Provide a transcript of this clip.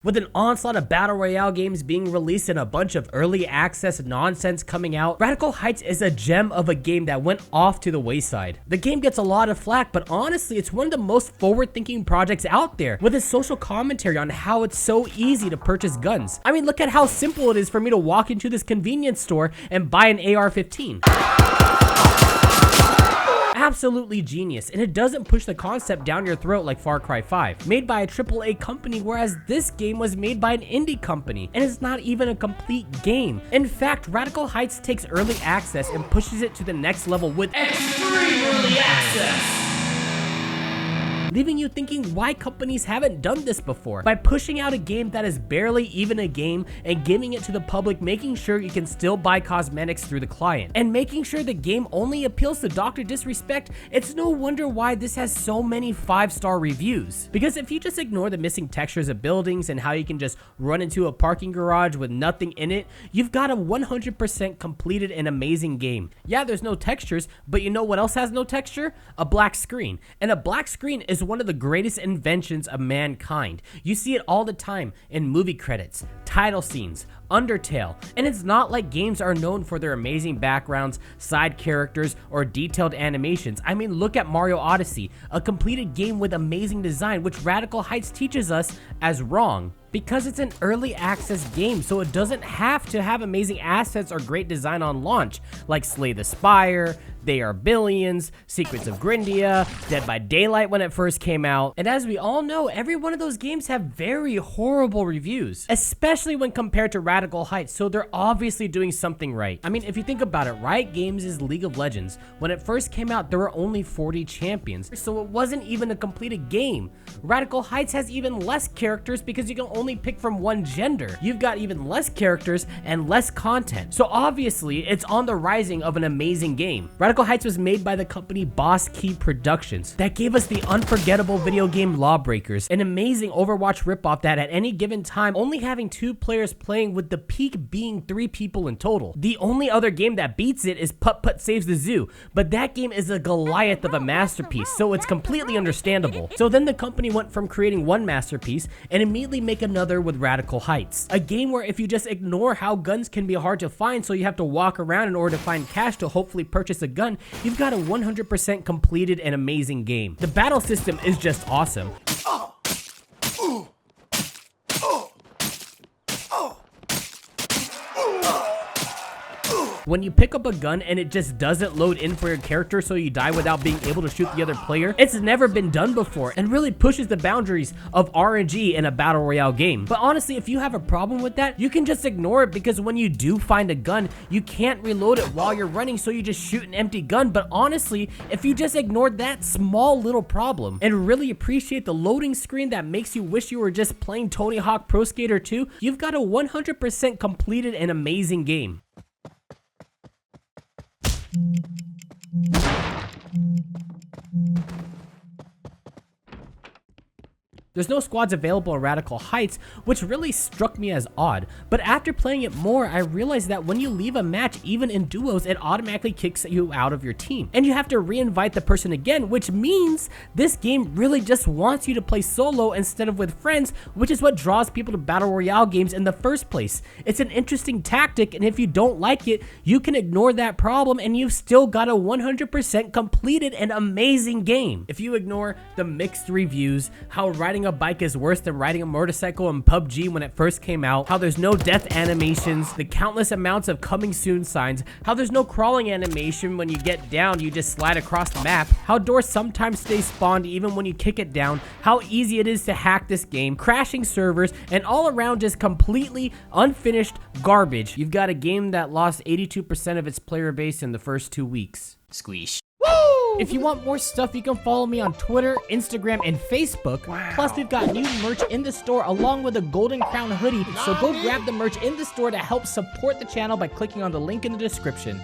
With an onslaught of battle royale games being released and a bunch of early access nonsense coming out, Radical Heights is a gem of a game that went off to the wayside. The game gets a lot of flack, but honestly, it's one of the most forward-thinking projects out there, with its social commentary on how it's so easy to purchase guns. I mean, look at how simple it is for me to walk into this convenience store and buy an AR-15. Absolutely genius, and it doesn't push the concept down your throat like Far Cry 5, made by a AAA company, whereas this game was made by an indie company, and it's not even a complete game. In fact, Radical Heights takes early access and pushes it to the next level with extreme early access, leaving you thinking why companies haven't done this before, by pushing out a game that is barely even a game and giving it to the public, making sure you can still buy cosmetics through the client, and making sure the game only appeals to Dr. Disrespect. It's no wonder why this has so many 5-star reviews, because if you just ignore the missing textures of buildings and how you can just run into a parking garage with nothing in it, you've got a 100% completed and amazing game. Yeah, there's no textures, but you know what else has no texture? A black screen. And a black screen is one of the greatest inventions of mankind. You see it all the time in movie credits, title scenes, Undertale, and it's not like games are known for their amazing backgrounds, side characters, or detailed animations. I mean, look at Mario Odyssey, a completed game with amazing design, which Radical Heights teaches us as wrong, because it's an early access game, so it doesn't have to have amazing assets or great design on launch, like Slay the Spire, They Are Billions, Secrets of Grindia, Dead by Daylight when it first came out. And as we all know, every one of those games have very horrible reviews, especially when compared to Radical Heights, so they're obviously doing something right. I mean, if you think about it, Riot Games is League of Legends. When it first came out, there were only 40 champions, so it wasn't even a completed game. Radical Heights has even less characters because you can only pick from one gender. You've got even less characters and less content, so obviously it's on the rising of an amazing game. Radical Heights was made by the company Boss Key Productions that gave us the unforgettable video game Lawbreakers, an amazing Overwatch ripoff that at any given time only having 2 players playing, with the peak being 3 people in total. The only other game that beats it is Putt Putt Saves the Zoo, but that game is a Goliath of a masterpiece, so it's completely understandable. So then the company went from creating one masterpiece and immediately make another with Radical Heights, a game where if you just ignore how guns can be hard to find, so you have to walk around in order to find cash to hopefully purchase a gun, you've got a 100% completed and amazing game. The battle system is just awesome. When you pick up a gun and it just doesn't load in for your character, so you die without being able to shoot the other player, it's never been done before and really pushes the boundaries of RNG in a battle royale game. But honestly, if you have a problem with that, you can just ignore it, because when you do find a gun, you can't reload it while you're running, so you just shoot an empty gun. But honestly, if you just ignore that small little problem and really appreciate the loading screen that makes you wish you were just playing Tony Hawk Pro Skater 2, you've got a 100% completed and amazing game. There's no squads available in Radical Heights, which really struck me as odd, but after playing it more, I realized that when you leave a match, even in duos, it automatically kicks you out of your team, and you have to re-invite the person again, which means this game really just wants you to play solo instead of with friends, which is what draws people to battle royale games in the first place. It's an interesting tactic, and if you don't like it, you can ignore that problem and you've still got a 100% completed and amazing game. If you ignore the mixed reviews, how riding a bike is worse than riding a motorcycle in PUBG when it first came out, how there's no death animations, the countless amounts of coming soon signs, how there's no crawling animation, when you get down you just slide across the map, how doors sometimes stay spawned even when you kick it down, how easy it is to hack this game, crashing servers, and all around just completely unfinished garbage, you've got a game that lost 82% of its player base in the first 2 weeks. Squeesh. If you want more stuff, you can follow me on Twitter, Instagram, and Facebook. Wow. Plus, we've got new merch in the store along with a Golden Crown hoodie, so go grab the merch in the store to help support the channel by clicking on the link in the description.